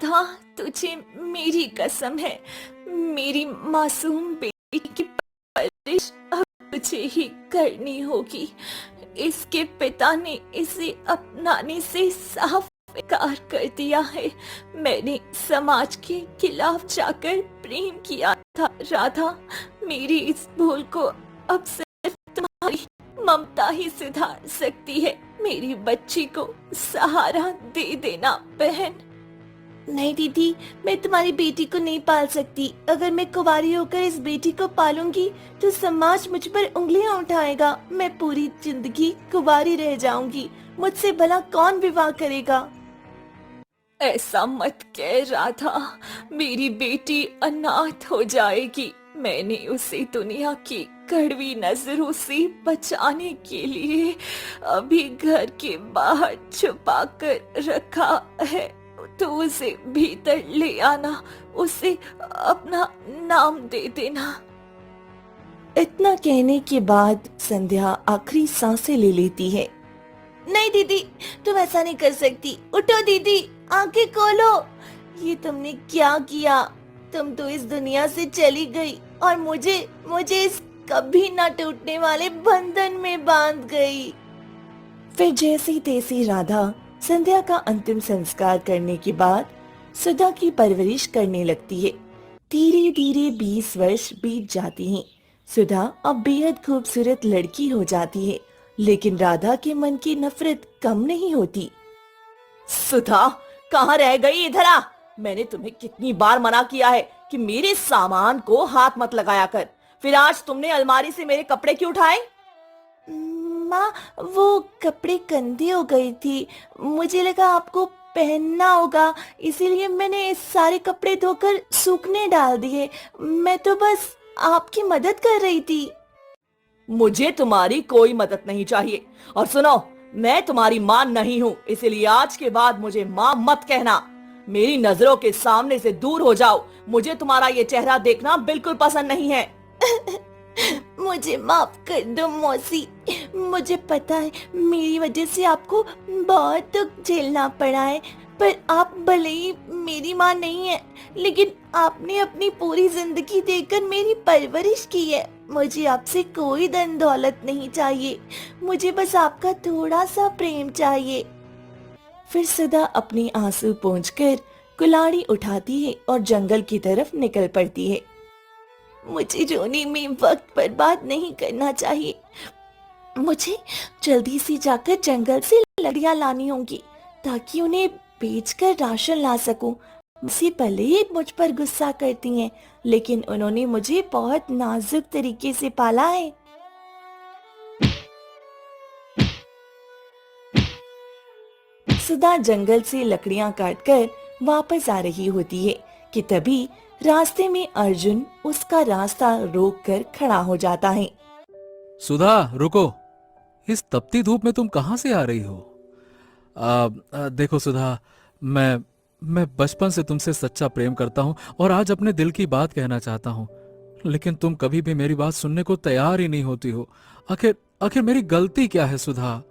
राधा, तुझे मेरी कसम है, मेरी मासूम बेटी की परवरिश अब तुझे ही करनी होगी। इसके पिता ने इसे अपनाने से साफ इनकार कर दिया है। मैंने समाज के खिलाफ जाकर प्रेम किया था राधा। मेरी इस भूल को अब सिर्फ तुम्हारी ममता ही सुधार सकती है। मेरी बच्ची को सहारा दे देना बहन। नहीं दीदी, मैं तुम्हारी बेटी को नहीं पाल सकती। अगर मैं कुंवारी होकर इस बेटी को पालूंगी तो समाज मुझ पर उंगलियां उठाएगा। मैं पूरी जिंदगी कुंवारी रह जाऊंगी। मुझसे भला कौन विवाह करेगा? ऐसा मत कह राधा, मेरी बेटी अनाथ हो जाएगी। मैंने उसे दुनिया की कड़वी नजरों से बचाने के लिए अभी घर के बाहर छुपा कर रखा है। तो उसे भीतर ले आना, उसे अपना नाम दे देना। इतना कहने के बाद संध्या आखिरी सांसें ले लेती है। नहीं दीदी, तुम ऐसा नहीं कर सकती। उठो दीदी, आंखें खोलो। ये तुमने क्या किया? तुम तो इस दुनिया से चली गई और मुझे इस कभी ना टूटने वाले बंधन में बांध गई। फिर जैसी तैसी राधा संध्या का अंतिम संस्कार करने के बाद सुधा की परवरिश करने लगती है। धीरे धीरे 20 वर्ष बीत जाती हैं। सुधा अब बेहद खूबसूरत लड़की हो जाती है, लेकिन राधा के मन की नफरत कम नहीं होती। सुधा, कहाँ रह गई? इधर आ। मैंने तुम्हें कितनी बार मना किया है कि मेरे सामान को हाथ मत लगाया कर। फिर आज तुमने अलमारी से मेरे कपड़े क्यों उठाए? माँ, वो कपड़े गंदे हो गई थी। मुझे लगा आपको पहनना होगा, इसीलिए मैंने सारे कपड़े धोकर सूखने डाल दिए। मैं तो बस आपकी मदद कर रही थी। मुझे तुम्हारी कोई मदद नहीं चाहिए। और सुनो, मैं तुम्हारी माँ नहीं हूँ, इसलिए आज के बाद मुझे माँ मत कहना। मेरी नजरों के सामने से दूर हो जाओ। मुझे तुम्हारा ये चेहरा देखना बिल्कुल पसंद नहीं है। मुझे माफ कर दो मौसी। मुझे पता है मेरी वजह से आपको बहुत दुख झेलना पड़ा है, पर आप भले ही मेरी माँ नहीं है, लेकिन आपने अपनी पूरी जिंदगी देकर मेरी परवरिश की है। मुझे आपसे कोई धन दौलत नहीं चाहिए, मुझे बस आपका थोड़ा सा प्रेम चाहिए। फिर सुधा अपनी आंसू पोंछकर कुल्हाड़ी उठाती है और जंगल की तरफ निकल पड़ती है। मुझे रोने में वक्त बर्बाद नहीं करना चाहिए। मुझे जल्दी से जाकर जंगल से लकड़ियां लानी होंगी ताकि उन्हें बेचकर राशन ला सकूं। मुझसे भले ही मुझ पर गुस्सा करती हैं, लेकिन उन्होंने मुझे बहुत नाजुक तरीके से पाला है। सुधा जंगल से लकड़ियां काटकर वापस आ रही होती है कि तभी रास्ते में अर्जुन उसका रास्ता रोककर खड़ा हो जाता है। सुधा, रुको। इस तपती धूप में तुम कहाँ से आ रही हो? देखो सुधा, मैं बचपन से तुमसे सच्चा प्रेम करता हूँ और आज अपने दिल की बात कहना चाहता हूँ, लेकिन तुम कभी भी मेरी बात सुनने को तैयार ही नहीं होती हो। आखिर आखिर मेरी गलती क्या है सुधा?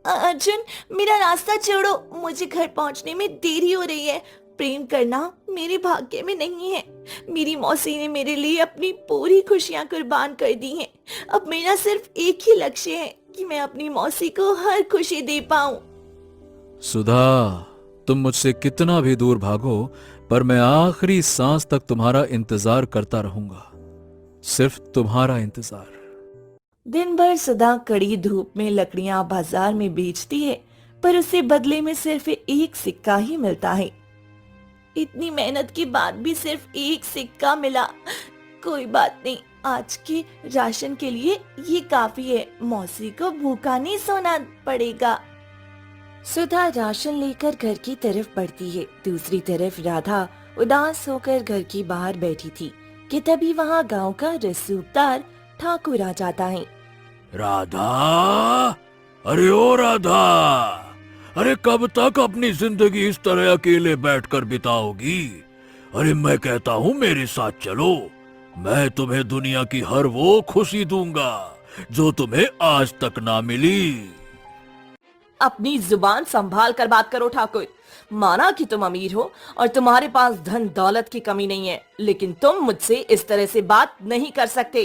अर्जुन, मेरा रास्ता छोड़ो। मुझे घर पहुंचने में देरी हो रही है। प्रेम करना मेरे भाग्य में नहीं है। मेरी मौसी ने मेरे लिए अपनी पूरी खुशियां कुर्बान कर दी हैं। अब मेरा सिर्फ एक ही लक्ष्य है कि मैं अपनी मौसी को हर खुशी दे पाऊं। सुधा, तुम मुझसे कितना भी दूर भागो, पर मैं आखिरी सांस तक तुम्हारा इंतजार करता रहूंगा। सिर्फ तुम्हारा इंतजार। दिन भर सुधा कड़ी धूप में लकड़ियां बाजार में बेचती है, पर उसे बदले में सिर्फ एक सिक्का ही मिलता है। इतनी मेहनत के बाद भी सिर्फ एक सिक्का मिला। कोई बात नहीं, आज के राशन के लिए ये काफी है। मौसी को भूखा नहीं सोना पड़ेगा। सुधा राशन लेकर घर की तरफ बढ़ती है। दूसरी तरफ राधा उदास होकर घर के बाहर बैठी थी कि तभी वहाँ गांव का रसूखदार ठाकुर आ जाता है। राधा, अरे ओ राधा, अरे कब तक अपनी जिंदगी इस तरह अकेले बैठकर बिताओगी? अरे मैं कहता हूँ मेरे साथ चलो। मैं तुम्हें दुनिया की हर वो खुशी दूंगा जो तुम्हें आज तक ना मिली। अपनी जुबान संभाल कर बात करो ठाकुर। माना कि तुम अमीर हो और तुम्हारे पास धन दौलत की कमी नहीं है, लेकिन तुम मुझसे इस तरह से बात नहीं कर सकते।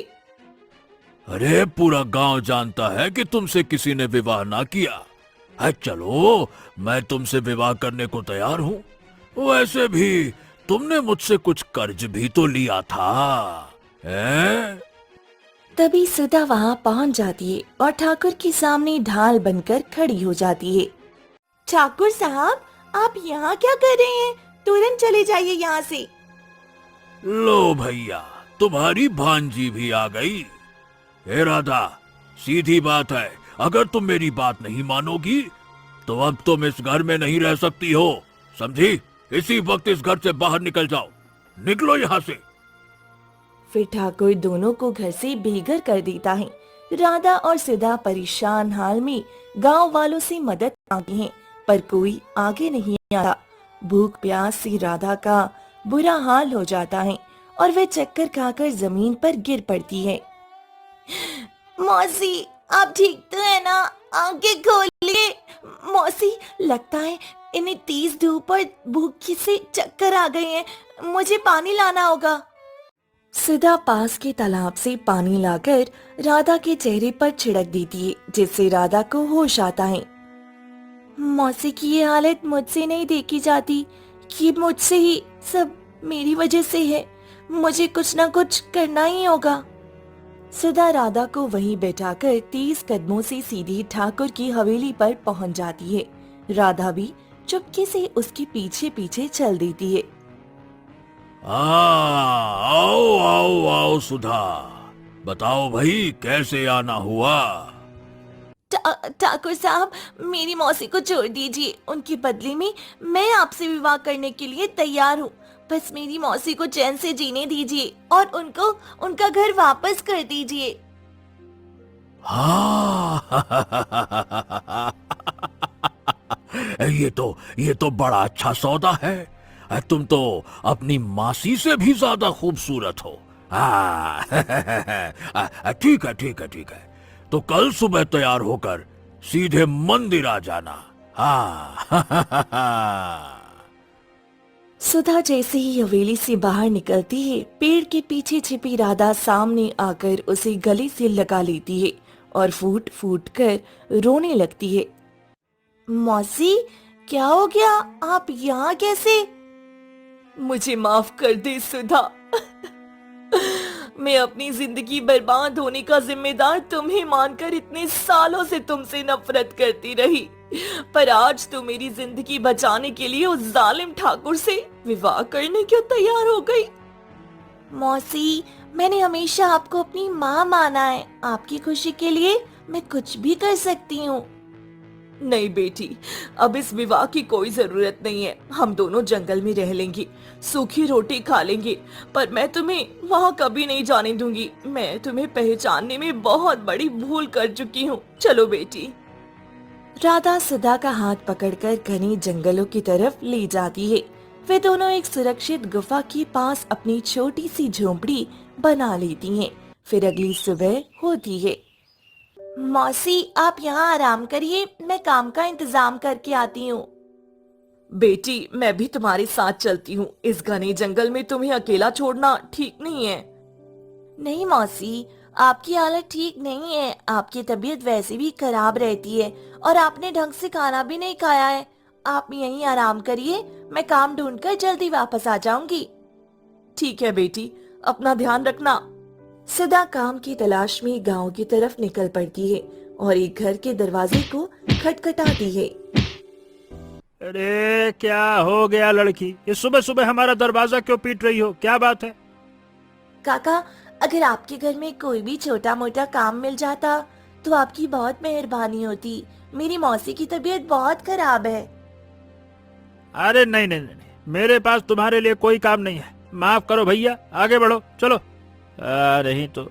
अरे पूरा गांव जानता है कि तुमसे किसी ने विवाह ना किया है। चलो, मैं तुमसे विवाह करने को तैयार हूँ। वैसे भी तुमने मुझसे कुछ कर्ज भी तो लिया था, हैं? तभी सुधा वहाँ पहुँच जाती है और ठाकुर के सामने ढाल बनकर खड़ी हो जाती है। ठाकुर साहब, आप यहाँ क्या कर रहे हैं? तुरंत चले जाइए यहाँ से। लो भैया, तुम्हारी भांजी भी आ गई। हे राधा, सीधी बात है, अगर तुम मेरी बात नहीं मानोगी तो अब तुम इस घर में नहीं रह सकती हो, समझी? इसी वक्त इस घर से बाहर निकल जाओ, निकलो यहाँ से। फिर ठाकुर दोनों को घर से बेघर कर देता है। राधा और सुधा परेशान हाल में गांव वालों से मदद मांगती हैं, पर कोई आगे नहीं आता। भूख प्यास से राधा का बुरा हाल हो जाता है और वह चक्कर खाकर जमीन पर गिर पड़ती है। मौसी, आप ठीक तो है ना? आंखें खोलिए। मौसी, लगता है इन्हें तेज धूप और भूख से चक्कर आ गए हैं, मुझे पानी लाना होगा। सुधा पास के तालाब से पानी लाकर राधा के चेहरे पर छिड़क देती है, जिससे राधा को होश आता है। मौसी की ये हालत मुझसे नहीं देखी जाती, कि मुझसे ही सब मेरी वजह से है, मुझे कुछ ना कुछ करना ही होगा। सुधा राधा को वहीं बैठाकर तेज कदमों से सीधी ठाकुर की हवेली पर पहुंच जाती है। राधा भी चुपके से उसके पीछे पीछे चल देती है। आओ आओ आओ सुधा, बताओ भाई कैसे आना हुआ? ठाकुर साहब, मेरी मौसी को छोड़ दीजिए, उनके बदले में मैं आपसे विवाह करने के लिए तैयार हूँ। बस मेरी मौसी को चैन से जीने दीजिए और उनको उनका घर वापस कर दीजिए। हाँ ये तो बड़ा अच्छा सौदा है। तुम तो अपनी मासी से भी ज्यादा खूबसूरत हो। ठीक है ठीक है ठीक है, तो कल सुबह तैयार होकर सीधे मंदिर आ जाना। हाँ सुधा जैसे ही हवेली से बाहर निकलती है, पेड़ के पीछे छिपी राधा सामने आकर उसे गले से लगा लेती है और फूट फूट कर रोने लगती है। मौसी, क्या हो गया? आप यहाँ कैसे? मुझे माफ कर दे सुधा। मैं अपनी जिंदगी बर्बाद होने का जिम्मेदार तुम्हें मानकर इतने सालों से तुमसे नफरत करती रही, पर आज तो मेरी जिंदगी बचाने के लिए उस जालिम ठाकुर से विवाह करने क्यों तैयार हो गई? मौसी, मैंने हमेशा आपको अपनी माँ माना है, आपकी खुशी के लिए मैं कुछ भी कर सकती हूँ। नहीं बेटी, अब इस विवाह की कोई जरूरत नहीं है। हम दोनों जंगल में रह लेंगे, सूखी रोटी खा लेंगे, पर मैं तुम्हें वहाँ कभी नहीं जाने दूंगी। मैं तुम्हें पहचानने में बहुत बड़ी भूल कर चुकी हूँ। चलो बेटी। राधा सुधा का हाथ पकड़कर घने जंगलों की तरफ ले जाती है। वे दोनों एक सुरक्षित गुफा के पास अपनी छोटी सी झोंपड़ी बना लेती हैं। फिर अगली सुबह होती है। मौसी, आप यहाँ आराम करिए, मैं काम का इंतजाम करके आती हूँ। बेटी, मैं भी तुम्हारे साथ चलती हूँ। इस घने जंगल में तुम्हें अकेला छोड़ना ठीक नहीं है। नहीं मौसी, आपकी हालत ठीक नहीं है। आपकी तबीयत वैसे भी खराब रहती है और आपने ढंग से खाना भी नहीं खाया है। आप यहीं आराम करिए, मैं काम ढूंढकर जल्दी वापस आ जाऊंगी। ठीक है बेटी, अपना ध्यान रखना। सुधा काम की तलाश में गांव की तरफ निकल पड़ती है और एक घर के दरवाजे को खटखटाती है। अरे क्या हो गया लड़की, ये सुबह सुबह हमारा दरवाजा क्यों पीट रही हो? क्या बात है? काका, अगर आपके घर में कोई भी छोटा मोटा काम मिल जाता तो आपकी बहुत मेहरबानी होती। मेरी मौसी की तबीयत बहुत खराब है। अरे नहीं नहीं नहीं, मेरे पास तुम्हारे लिए कोई काम नहीं है। माफ करो भैया, आगे बढ़ो, चलो। नहीं तो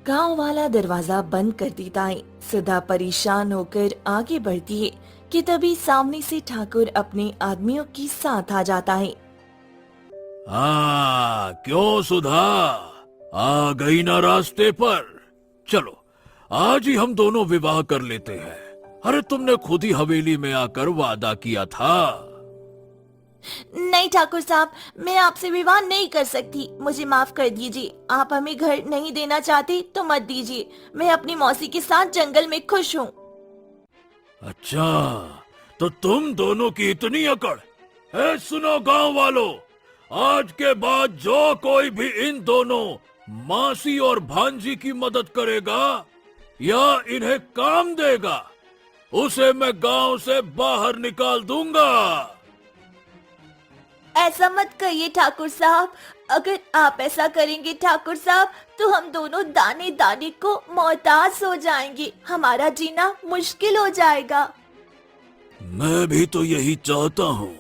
गांव वाला दरवाजा बंद कर देता है। सुधा परेशान होकर आगे बढ़ती है कि तभी सामने से ठाकुर अपने आदमियों के साथ आ जाता है। क्यों सुधा, आ गई ना रास्ते पर? चलो, आज ही हम दोनों विवाह कर लेते हैं। अरे तुमने खुद ही हवेली में आकर वादा किया था। नहीं ठाकुर साहब, मैं आपसे विवाह नहीं कर सकती, मुझे माफ कर दीजिए। आप हमें घर नहीं देना चाहते तो मत दीजिए, मैं अपनी मौसी के साथ जंगल में खुश हूँ। अच्छा, तो तुम दोनों की इतनी अकड़ है? सुनो गांव वालों, आज के बाद जो कोई भी इन दोनों मासी और भांजी की मदद करेगा या इन्हें काम देगा, उसे मैं गांव से बाहर निकाल दूंगा। ऐसा मत कहिए ठाकुर साहब, अगर आप ऐसा करेंगे ठाकुर साहब तो हम दोनों दाने दाने को मोहताज हो जाएंगे, हमारा जीना मुश्किल हो जाएगा। मैं भी तो यही चाहता हूँ।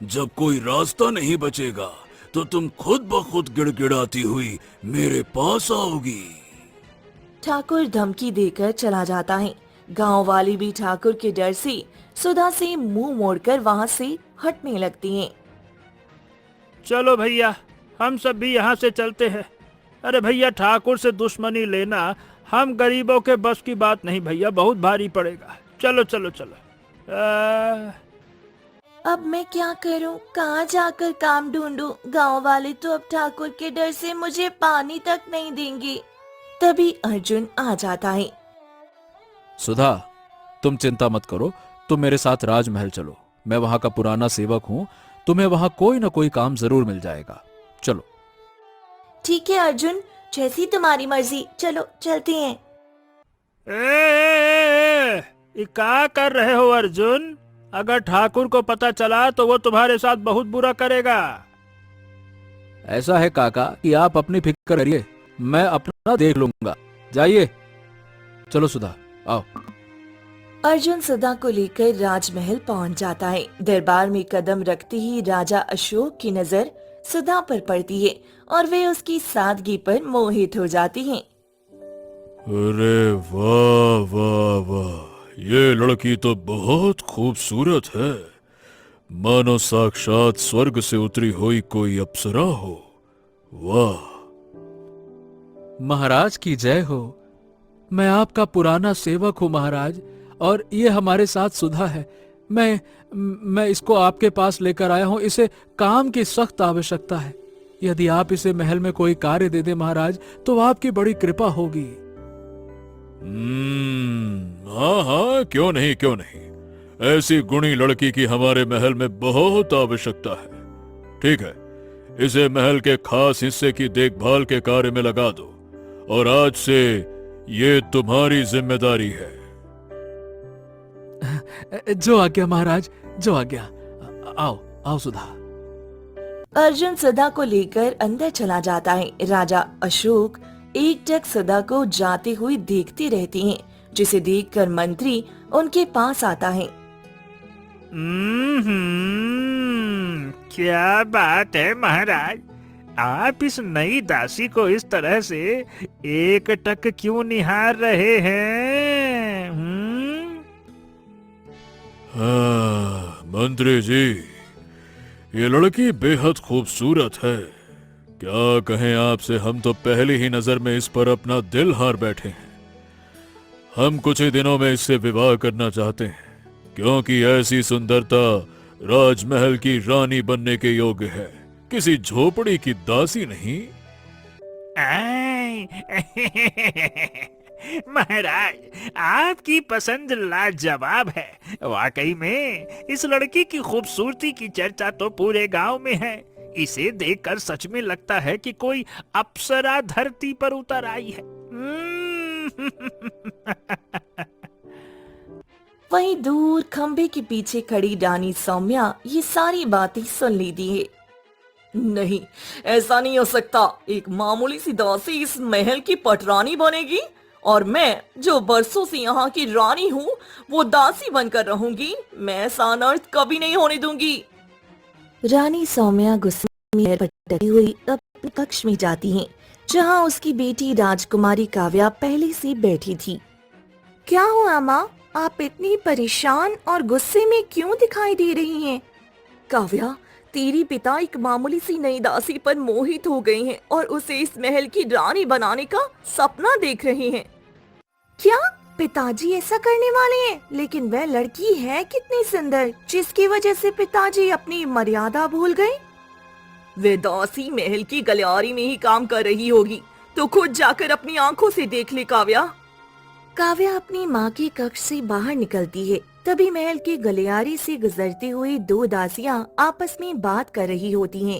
जब कोई रास्ता नहीं बचेगा तो तुम खुद ब खुद गिड़गिड़ाती हुई मेरे पास आओगी। ठाकुर धमकी देकर चला जाता है। गांव वाले भी ठाकुर के डर से सुधा से मुंह मोड़कर वहां से हटने लगती हैं। चलो भैया, हम सब भी यहाँ से चलते हैं। अरे भैया, ठाकुर से दुश्मनी लेना हम गरीबों के बस की बात नहीं भैया, बहुत भारी पड़ेगा। चलो चलो चलो। अब मैं क्या करूं, कहाँ जाकर काम ढूंढूं? गांव वाले तो अब ठाकुर के डर से मुझे पानी तक नहीं देंगे। तभी अर्जुन आ जाता है। सुधा, तुम चिंता मत करो, तुम मेरे साथ राजमहल चलो। मैं वहां का पुराना सेवक हूं, तुम्हें वहां कोई ना कोई काम जरूर मिल जाएगा। चलो। ठीक है अर्जुन, जैसी तुम्हारी मर्जी, चलो चलते हैं। ये क्या कर रहे हो अर्जुन? अगर ठाकुर को पता चला तो वो तुम्हारे साथ बहुत बुरा करेगा। ऐसा है काका कि आप अपनी फिक्र करिए, मैं अपना देख लूंगा। जाइए, चलो सुधा, आओ। अर्जुन सुधा को लेकर राजमहल पहुंच जाता है। दरबार में कदम रखते ही राजा अशोक की नजर सुधा पर पड़ती है और वे उसकी सादगी पर मोहित हो जाती हैं। अरे वाह वाह वाह, ये लड़की तो बहुत खूबसूरत है, मानो साक्षात स्वर्ग से उतरी हुई कोई अप्सरा हो। वाह। महाराज की जय हो। मैं आपका पुराना सेवक हूं महाराज, और ये हमारे साथ सुधा है। मैं इसको आपके पास लेकर आया हूं। इसे काम की सख्त आवश्यकता है। यदि आप इसे महल में कोई कार्य दे दे महाराज तो आपकी बड़ी कृपा होगी। हाँ हाँ, क्यों नहीं क्यों नहीं, ऐसी गुणी लड़की की हमारे महल में बहुत आवश्यकता है। ठीक है, इसे महल के खास हिस्से की देखभाल के कार्य में लगा दो, और आज से ये तुम्हारी जिम्मेदारी है। जो आज्ञा महाराज, जो आज्ञा। आओ आओ सुधा। अर्जुन सुधा को लेकर अंदर चला जाता है। राजा अशोक एकटक सुधा को जाते हुए देखती रहती हैं, जिसे देखकर मंत्री उनके पास आता है। क्या बात है महाराज, आप इस नई दासी को इस तरह से एकटक क्यों निहार रहे हैं? हाँ, मंत्री जी, ये लड़की बेहद खूबसूरत है। क्या कहें आपसे, हम तो पहली ही नजर में इस पर अपना दिल हार बैठे हैं। हम कुछ ही दिनों में इससे विवाह करना चाहते हैं, क्योंकि ऐसी सुंदरता राजमहल की रानी बनने के योग्य है, किसी झोपड़ी की दासी नहीं। महाराज, आपकी पसंद लाजवाब है। वाकई में इस लड़की की खूबसूरती की चर्चा तो पूरे गांव में है। इसे देखकर सच में लगता है कि कोई अप्सरा धरती पर उतर आई है। वहीं दूर खंबे के पीछे खड़ी रानी सौम्या ये सारी बातें सुन लेती है। नहीं, ऐसा नहीं हो सकता। एक मामूली सी दासी इस महल की पटरानी बनेगी और मैं जो बरसों से यहाँ की रानी हूँ वो दासी बनकर रहूंगी। मैं ऐसा अनर्थ कभी नहीं होने दूंगी। रानी सौम्या गुस्से में भटकती हुई अपने कक्ष में जाती हैं, जहाँ उसकी बेटी राजकुमारी काव्या पहले से बैठी थी। क्या हुआ माँ, आप इतनी परेशान और गुस्से में क्यों दिखाई दे रही हैं? काव्या, तेरी पिता एक मामूली सी नई दासी पर मोहित हो गए हैं और उसे इस महल की रानी बनाने का सपना देख रहे हैं। क्या? पिताजी ऐसा करने वाले हैं, लेकिन वह लड़की है कितनी सुंदर जिसकी वजह से पिताजी अपनी मर्यादा भूल गए। वे दासी महल की गलियारी में ही काम कर रही होगी, तो खुद जाकर अपनी आंखों से देख ले काव्या। काव्या अपनी माँ के कक्ष से बाहर निकलती है। तभी महल के गलियारे से गुजरती हुई दो दासियां आपस में बात कर रही होती हैं।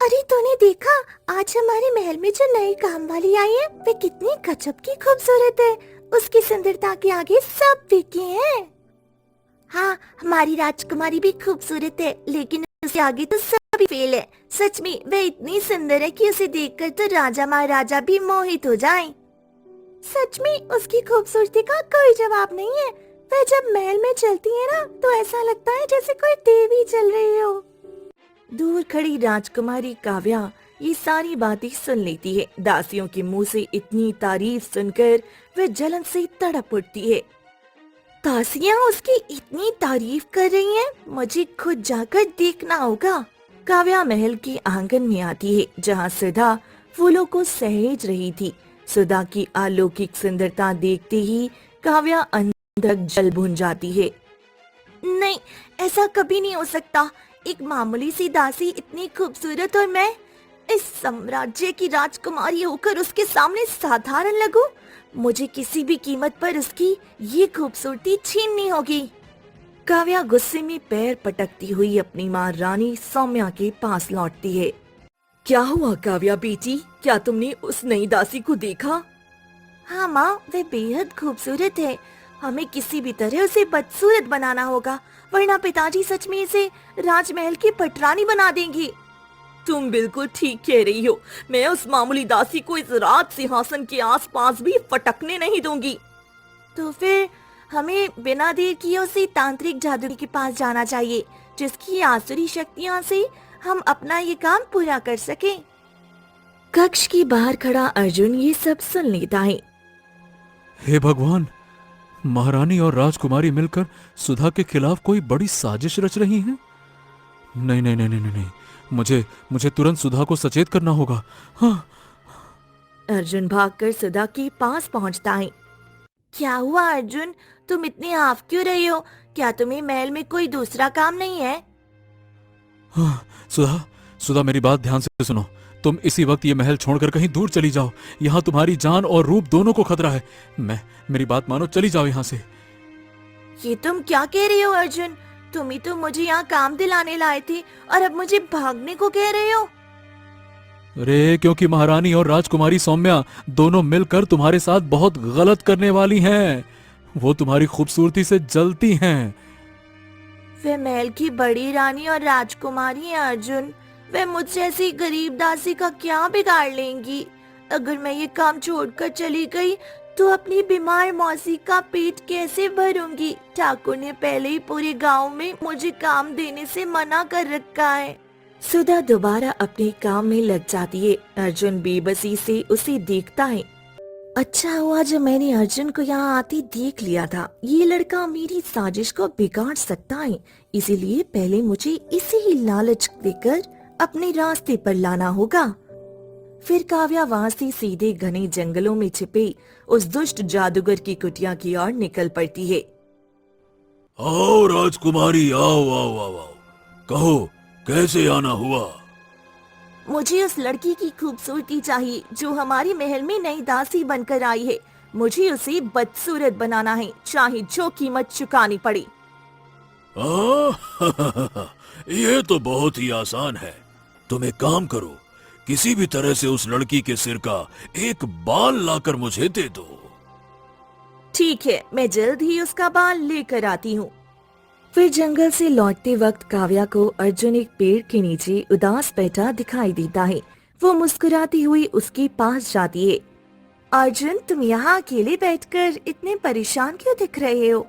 अरे तूने देखा, आज हमारे महल में जो नई काम वाली आई है, वे कितनी गजब की खूबसूरत है। उसकी सुंदरता के आगे सब फीके हैं। हाँ, हमारी राजकुमारी भी खूबसूरत है, लेकिन उसके आगे तो सभी फेल है। सच में वह इतनी सुंदर है कि उसे देखकर तो राजा महाराजा भी मोहित हो जाएं। सच में उसकी खूबसूरती का कोई जवाब नहीं है। वह जब महल में चलती है ना, तो ऐसा लगता है जैसे कोई देवी चल रही हो। दूर खड़ी राजकुमारी काव्या ये सारी बातें सुन लेती है। दासियों के मुंह से इतनी तारीफ सुनकर वह जलन से तड़प उठती है। दासियां उसकी इतनी तारीफ कर रही हैं, मुझे खुद जाकर देखना होगा। काव्या महल के आंगन में आती है, जहां सुधा फूलों को सहेज रही थी। सुधा की अलौकिक सुंदरता देखते ही काव्या अंदर जल भुन जाती है। नहीं, ऐसा कभी नहीं हो सकता। एक मामूली सी दासी इतनी खूबसूरत और मैं इस साम्राज्य की राजकुमारी होकर उसके सामने साधारण लगूं? मुझे किसी भी कीमत पर उसकी ये खूबसूरती छीननी होगी। काव्या गुस्से में पैर पटकती हुई अपनी माँ रानी सौम्या के पास लौटती है। क्या हुआ काव्या बेटी, क्या तुमने उस नई दासी को देखा? हाँ माँ, वह बेहद खूबसूरत है। हमें किसी भी तरह उसे बदसूरत बनाना होगा, वरना पिताजी सच में इसे राजमहल की पटरानी बना देंगे। तुम बिल्कुल ठीक कह रही हो। मैं उस मामूली दासी को इस राज सिंहासन के आसपास भी फटकने नहीं दूंगी। तो फिर हमें बिना देर किए उसी तांत्रिक जादूगर के पास जाना चाहिए, जिसकी आसुरी शक्तियों से हम अपना ये काम पूरा कर सकें। कक्ष के बाहर खड़ा अर्जुन ये सब सुन लेता है। हे भगवान, महारानी और राजकुमारी मिलकर सुधा के खिलाफ कोई बड़ी साजिश रच रही हैं। नहीं नहीं नहीं नहीं नहीं, मुझे तुरंत सुधा को सचेत करना होगा। हाँ। अर्जुन भागकर सुधा के पास पहुंचता है। क्या हुआ अर्जुन, तुम इतने हाफ क्यों रहे हो? क्या तुम्हें महल में कोई दूसरा काम नहीं है? हाँ, सुधा मेरी बात ध्यान से सुनो। तुम इसी वक्त ये महल छोड़कर कहीं दूर चली जाओ। यहाँ तुम्हारी जान और रूप दोनों को खतरा है। मेरी बात मानो, चली जाओ यहाँ से। ये तुम क्या कह रहे हो अर्जुन? तुम ही तो मुझे यहाँ काम दिलाने लाए थे और अब मुझे भागने को कह रहे हो। अरे क्योंकि महारानी और राजकुमारी सौम्या दोनों मिलकर तुम्हारे साथ बहुत गलत करने वाली हैं। वो तुम्हारी खूबसूरती से जलती हैं। वे महल की बड़ी रानी और राजकुमारी हैं अर्जुन। वे मुझसे ऐसी गरीब दासी का क्या बिगाड़ लेंगी? अगर मैं ये काम छोड़कर चली गई तो अपनी बीमार मौसी का पेट कैसे भरूंगी? ठाकुर ने पहले ही पूरे गांव में मुझे काम देने से मना कर रखा है। सुधा दोबारा अपने काम में लग जाती है। अर्जुन बेबसी से उसे देखता है। अच्छा हुआ जो मैंने अर्जुन को यहाँ आते देख लिया था। ये लड़का मेरी साजिश को बिगाड़ सकता है, इसीलिए पहले मुझे इसे ही लालच देकर अपने रास्ते पर लाना होगा। फिर काव्या वहाँ से सीधे घने जंगलों में छिपे उस दुष्ट जादूगर की कुटिया की ओर निकल पड़ती है। आओ राजकुमारी, आओ आओ आओ आओ, कहो कैसे आना हुआ? मुझे उस लड़की की खूबसूरती चाहिए जो हमारे महल में नई दासी बनकर आई है। मुझे उसे बदसूरत बनाना है, चाहे जो कीमत चुकानी पड़े। ये तो बहुत ही आसान है। तुम एक काम करो, किसी भी तरह से उस लड़की के सिर का एक बाल लाकर मुझे दे दो। ठीक है, मैं जल्द ही उसका बाल लेकर आती हूँ। फिर जंगल से लौटते वक्त काव्या को अर्जुन एक पेड़ के नीचे उदास बैठा दिखाई देता है। वो मुस्कुराती हुई उसके पास जाती है। अर्जुन, तुम यहाँ अकेले बैठकर इतने परेशान क्यों दिख रहे हो?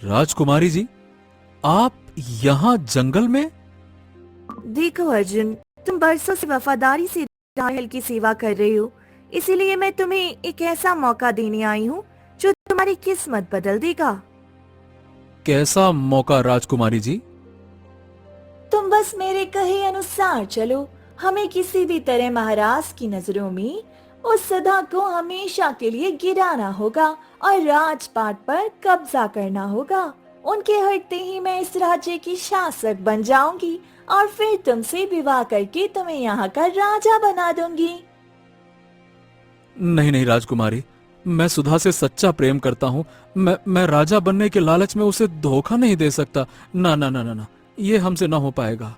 राजकुमारी जी, आप यहाँ जंगल में? देखो अर्जुन, तुम बरसों से वफादारी से महल की सेवा कर रहे हो, इसीलिए मैं तुम्हें एक ऐसा मौका देने आई हूँ जो तुम्हारी किस्मत बदल देगा। कैसा मौका राजकुमारी जी? तुम बस मेरे कहे अनुसार चलो। हमें किसी भी तरह महाराज की नजरों में उस सुधा को हमेशा के लिए गिराना होगा और राजपाट पर कब्जा करना होगा। उनके हटते ही मैं इस राज्य की शासक बन जाऊंगी और फिर तुमसे विवाह करके तुम्हें यहाँ का राजा बना दूंगी। नहीं नहीं राजकुमारी, मैं सुधा से सच्चा प्रेम करता हूँ। मैं राजा बनने के लालच में उसे धोखा नहीं दे सकता। ना ना ना ना ना, ये हमसे ना हो पाएगा।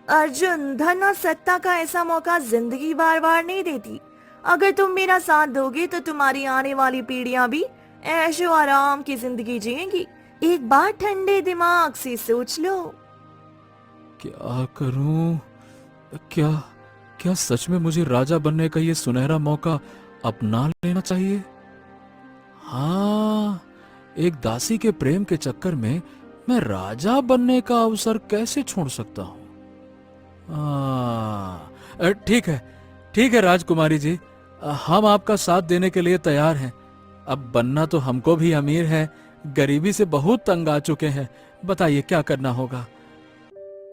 अर्जुन, धन और सत्ता का ऐसा मौका जिंदगी बार बार नहीं देती। अगर तुम मेरा साथ दोगे तो तुम्हारी आने वाली पीढ़ियां भी ऐशो आराम की जिंदगी जिएंगी। एक बार ठंडे दिमाग से सोच लो। क्या करूं? क्या क्या सच में मुझे राजा बनने का ये सुनहरा मौका अपना लेना चाहिए? हाँ, एक दासी के प्रेम के चक्कर में मैं राजा बनने का अवसर कैसे छोड़ सकता हूं? ठीक है राजकुमारी जी, हम आपका साथ देने के लिए तैयार हैं। अब बनना तो हमको भी अमीर है, गरीबी से बहुत तंग आ चुके हैं। बताइए क्या करना होगा?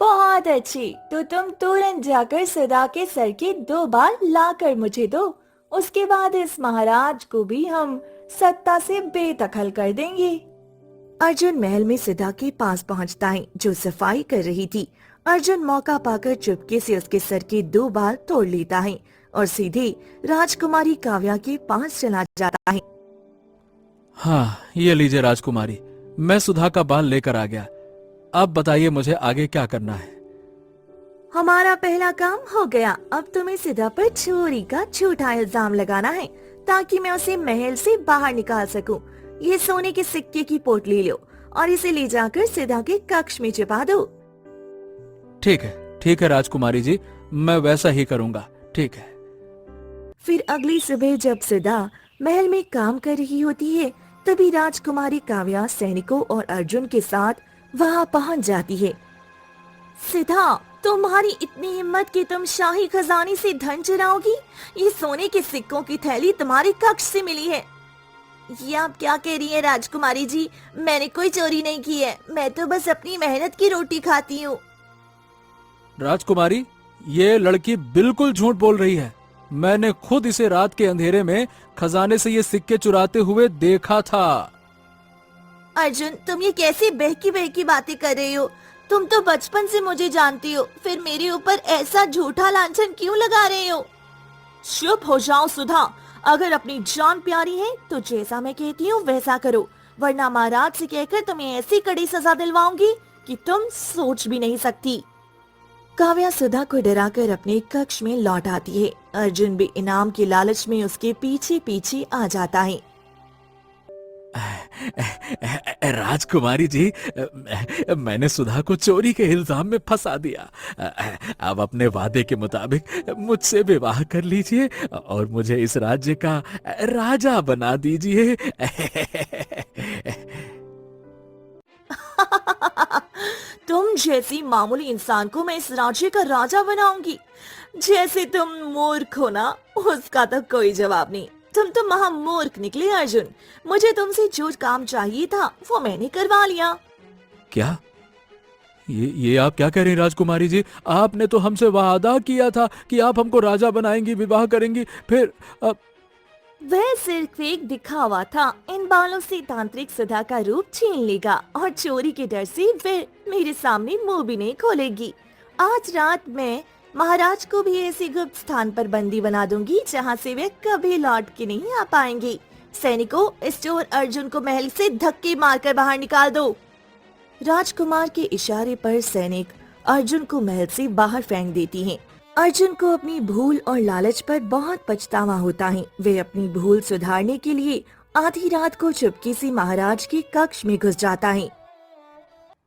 बहुत अच्छी, तो तुम तुरंत जाकर सुधा के सर के 2 बाल लाकर मुझे दो। उसके बाद इस महाराज को भी हम सत्ता से बेदखल कर देंगे। अर्जुन महल में सुधा के पास पहुंचता है, जो सफाई कर रही थी। अर्जुन मौका पाकर चुपके से उसके सर के 2 बाल तोड़ लेता है और सीधे राजकुमारी काव्या के पास चला जाता है। हाँ, ये लीजिए राजकुमारी, मैं सुधा का बाल लेकर आ गया। अब बताइए मुझे आगे क्या करना है? हमारा पहला काम हो गया। अब तुम्हें सुधा पर चोरी का झूठा इल्जाम लगाना है ताकि मैं उसे महल से बाहर निकाल सकूं। ये सोने के सिक्के की पोटली लो और इसे ले जाकर सुधा के कक्ष में छिपा दो। ठीक है राजकुमारी जी, मैं वैसा ही करूंगा। ठीक है। फिर अगली सुबह जब सुधा महल में काम कर रही होती है, तभी राजकुमारी काव्या सैनिकों और अर्जुन के साथ वहाँ पहुँच जाती है। सुधा, तुम्हारी इतनी हिम्मत कि तुम शाही खजाने से धन चुराओगी? ये सोने के सिक्कों की थैली तुम्हारे कक्ष से मिली है। ये आप क्या कह रही हैं राजकुमारी जी? मैंने कोई चोरी नहीं की है, मैं तो बस अपनी मेहनत की रोटी खाती हूँ। राजकुमारी, ये लड़की बिल्कुल झूठ बोल रही है। मैंने खुद इसे रात के अंधेरे में खजाने से ये सिक्के चुराते हुए देखा था। अर्जुन, तुम ये कैसी बहकी बहकी बातें कर रहे हो? तुम तो बचपन से मुझे जानती हो, फिर मेरे ऊपर ऐसा झूठा लांछन क्यों लगा रहे हो? चुप हो जाओ सुधा, अगर अपनी जान प्यारी है तो जैसा मैं कहती हूँ वैसा करो, वरना महाराज से कहकर तुम्हें ऐसी कड़ी सजा दिलवाऊंगी कि तुम सोच भी नहीं सकती। काव्या सुधा को डराकर अपने कक्ष में लौट आती है। अर्जुन भी इनाम के लालच में उसके पीछे पीछे आ जाता है। राजकुमारी जी, मैंने सुधा को चोरी के इल्जाम में फंसा दिया। अब अपने वादे के मुताबिक मुझसे विवाह कर लीजिए और मुझे इस राज्य का राजा बना दीजिए। तुम जैसी मामूली इंसान को मैं इस राज्य का राजा बनाऊंगी? जैसे तुम मूर्ख हो ना, उसका तो कोई जवाब नहीं। तुम तो महामूर्ख निकले अर्जुन। मुझे तुमसे जो काम चाहिए था वो मैंने करवा लिया। क्या? ये आप क्या कह रही हैं राजकुमारी जी? आपने तो हमसे वादा किया था कि आप हमको राजा बनाएंगी, विवाह करेंगी, फिर वह सिर्फ एक दिखावा था। इन बालों से तांत्रिक सुधा का रूप छीन लेगा और चोरी के डर से वह मेरे सामने मुंह भी नहीं खोलेगी। आज रात में महाराज को भी ऐसी गुप्त स्थान पर बंदी बना दूंगी जहां से वे कभी लौट के नहीं आ पाएंगे। सैनिकों, इस चोर अर्जुन को महल से धक्के मारकर बाहर निकाल दो। राजकुमार के इशारे पर सैनिक अर्जुन को महल से बाहर फेंक देती हैं। अर्जुन को अपनी भूल और लालच पर बहुत पछतावा होता है। वे अपनी भूल सुधारने के लिए आधी रात को चुपके से महाराज के कक्ष में घुस जाता है।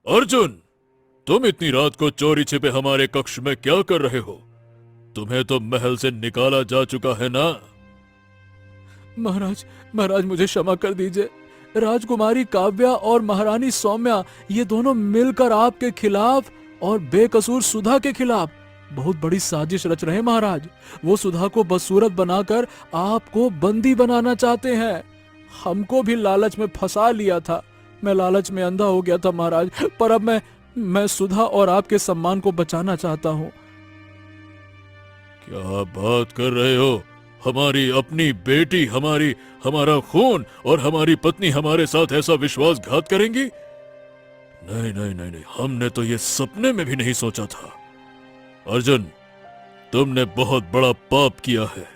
अर्जुन, तुम इतनी रात को चोरी छिपे हमारे कक्ष में क्या कर रहे हो? तुम्हें तो महल से निकाला जा चुका है ना? महाराज मुझे क्षमा कर दीजिए। राजकुमारी काव्या और महारानी सौम्या, ये दोनों मिलकर आपके खिलाफ और बेकसूर सुधा के खिलाफ बहुत बड़ी साजिश रच रहे हैं महाराज। वो सुधा को बदसूरत बनाकर आपको बंदी बनाना चाहते हैं। हमको भी लालच में फंसा लिया था। मैं लालच में अंधा हो गया था महाराज, पर अब मैं सुधा और आपके सम्मान को बचाना चाहता हूँ। क्या बात कर रहे हो? हमारी अपनी बेटी, हमारा खून और हमारी पत्नी हमारे साथ ऐसा विश्वासघात करेंगी? नहीं नहीं नहीं नहीं, हमने तो ये सपने में भी नहीं सोचा था। अर्जुन, तुमने बहुत बड़ा पाप किया है।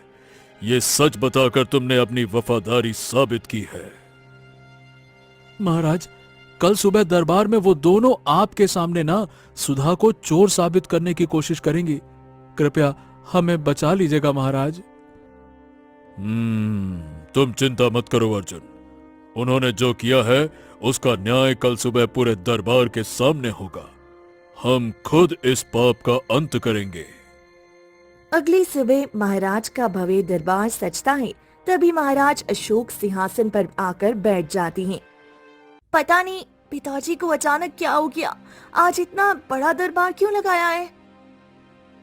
ये सच बताकर तुमने अपनी वफादारी साबित की है। महाराज, कल सुबह दरबार में वो दोनों आपके सामने ना सुधा को चोर साबित करने की कोशिश करेंगी। कृपया हमें बचा लीजिएगा महाराज। तुम चिंता मत करो अर्जुन। उन्होंने जो किया है उसका न्याय कल सुबह पूरे दरबार के सामने होगा। हम खुद इस पाप का अंत करेंगे। अगली सुबह महाराज का भव्य दरबार सजता है। तभी महाराज अशोक सिंहासन पर आकर बैठ जाती हैं। पता नहीं पिताजी को अचानक क्या हो गया, आज इतना बड़ा दरबार क्यों लगाया है?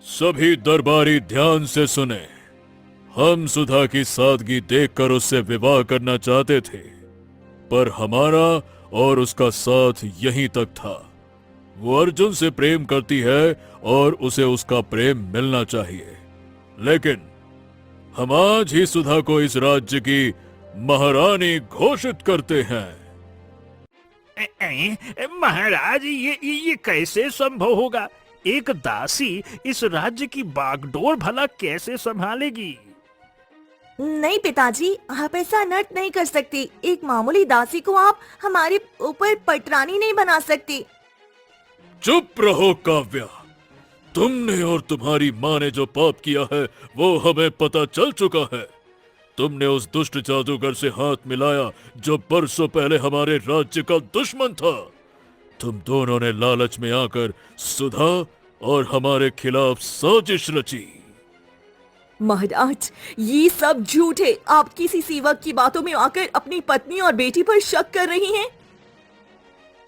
सभी दरबारी ध्यान से सुने। हम सुधा की सादगी देखकर उससे विवाह करना चाहते थे, पर हमारा और उसका साथ यहीं तक था। वो अर्जुन से प्रेम करती है और उसे उसका प्रेम मिलना चाहिए, लेकिन हम आज ही सुधा को इस राज्य की महारानी घोषित करते हैं। महाराज, ये कैसे संभव होगा? एक दासी इस राज्य की बागडोर भला कैसे संभालेगी? नहीं पिताजी, आप ऐसा अनर्थ नहीं कर सकते। एक मामूली दासी को आप हमारे ऊपर पटरानी नहीं बना सकते। चुप रहो काव्या। तुमने और तुम्हारी माँ ने जो पाप किया है वो हमें पता चल चुका है। तुमने उस दुष्ट जादूगर से हाथ मिलाया जो बरसों पहले हमारे राज्य का दुश्मन था। तुम दोनों ने लालच में आकर सुधा और हमारे खिलाफ साजिश रची। महाराज, ये सब झूठ है। आप किसी सेवक की बातों में आकर अपनी पत्नी और बेटी पर शक कर रही हैं।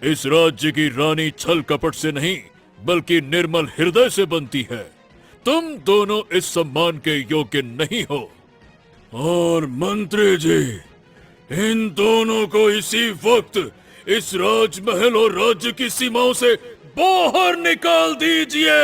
इस राज्य की रानी छल कपट से नहीं बल्कि निर्मल हृदय से बनती है। तुम दोनों इस सम्मान के योग्य नहीं हो। और मंत्री जी, इन दोनों को इसी वक्त इस राजमहल और राज्य की सीमाओं से बाहर निकाल दीजिए।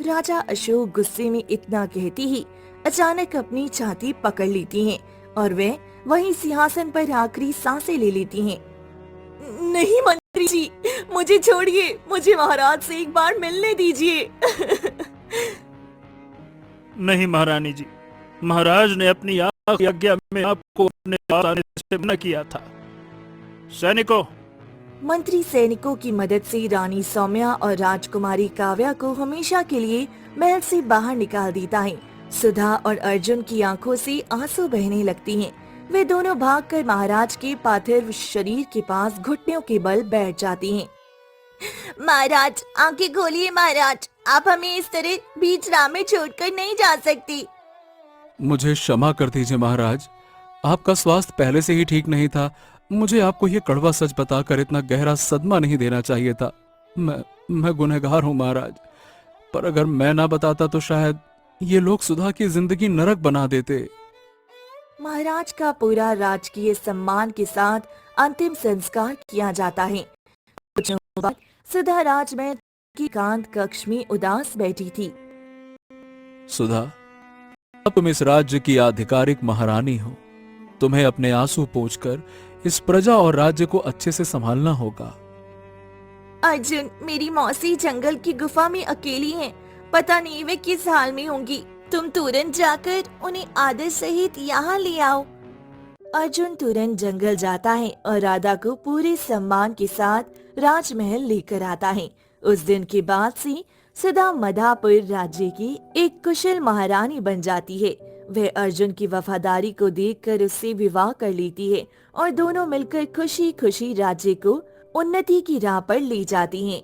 राजा अशोक गुस्से में इतना कहती ही अचानक अपनी छाती पकड़ लेती हैं और वे वहीं सिंहासन पर आखिरी सांसें ले लेती हैं। नहीं मंत्री जी, मुझे छोड़िए, मुझे महाराज से एक बार मिलने दीजिए। नहीं महारानी जी, महाराज ने अपनी आज्ञा में आपको अपने पास आने से मना किया था। सैनिकों, मंत्री सैनिकों की मदद से रानी सौम्या और राजकुमारी काव्या को हमेशा के लिए महल से बाहर निकाल देता है। सुधा और अर्जुन की आंखों से आंसू बहने लगती हैं। वे दोनों भागकर महाराज के पार्थिव शरीर के पास घुटनों के बल बैठ जाती हैं। महाराज, आंखें खोलिए महाराज, आप हमें इस तरह बीच राह में छोड़कर नहीं जा सकती। मुझे क्षमा कर दीजिए महाराज, आपका स्वास्थ्य पहले से ही ठीक नहीं था। मुझे आपको ये कड़वा सच बताकर इतना गहरा सदमा नहीं देना चाहिए था। मैं गुनहगार हूँ महाराज, पर अगर मैं ना बताता तो शायद ये लोग सुधा की जिंदगी नरक बना देते। महाराज का पूरा राजकीय सम्मान के साथ अंतिम संस्कार किया जाता है। कुछ दिनों बाद सुधा राजमहल की एकांत कक्ष में उदास बैठी थी। सुधा, अब तुम इस राज्य की आधिकारिक महारानी हो। तुम्हें अपने आंसू पोंछकर इस प्रजा और राज्य को अच्छे से संभालना होगा। अर्जुन, मेरी मौसी जंगल की गुफा में अकेली हैं। पता नहीं वे किस हाल में होंगी। तुम तुरंत जाकर उन्हें आदर सहित यहाँ ले आओ। अर्जुन तुरंत जंगल जाता है और राधा को पूरे सम्मान के साथ राजमहल लेकर आता है। उस दिन के बाद से सुधा मधापुर राज्य की एक कुशल महारानी बन जाती है। वह अर्जुन की वफादारी को देखकर उससे विवाह कर लेती है और दोनों मिलकर खुशी खुशी राज्य को उन्नति की राह पर ले जाती हैं।